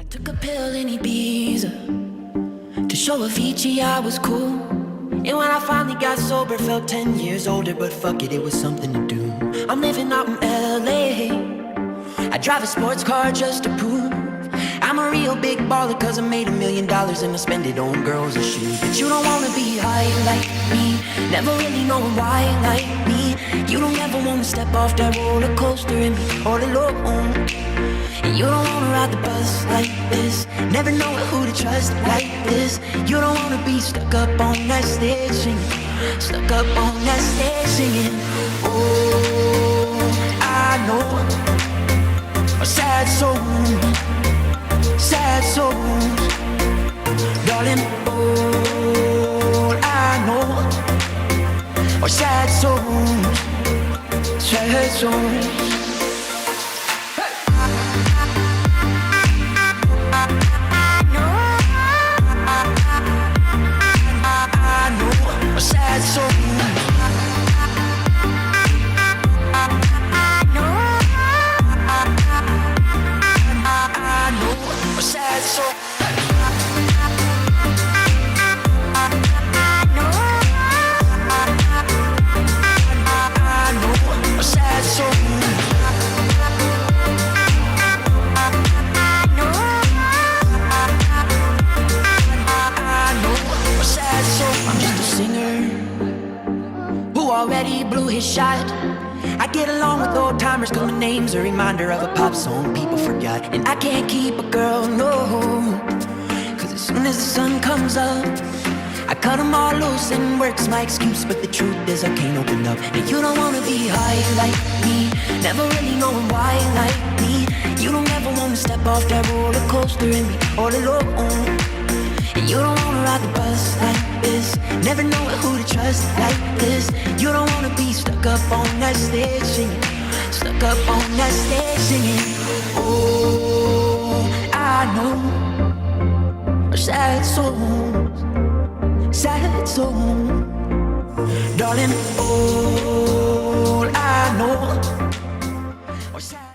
Took a pill in Ibiza to show Avicii I was cool. And when I finally got sober, felt 10 years older. But fuck it, it was something to do. I'm living out in LA. I drive a sports car just to prove I'm a real big baller, cause I made $1 million and I spend it on girls and shoes. But you don't wanna be high like me, never really knowing why like me. You don't ever wanna step off that roller coaster and be all alone. And you don't wanna ride the bus like this, never know who to trust like this. You don't wanna be stuck up on that stage singing, stuck up on that stage singing. Oh, I know a sad soul, sad souls, darling. All I know are sad souls, sad souls. Sad soul. I know a sad soul. I know a sad soul. I'm just a singer who already blew his shot. I get along with old timers cause my name's a reminder of a pop song people forgot. And I can't keep a girl, no, cause as soon as the sun comes up I cut them all loose and work's my excuse. But the truth is I can't open up. And you don't wanna be high like me, never really knowing why like me. You don't ever wanna step off that roller coaster and be all alone. And you don't wanna ride the bus like this, never know who to trust like this. You don't wanna be stuck up on that stage singing, stuck up on that stage singing. Oh, I know sad souls, sad souls, darling. All I know are sad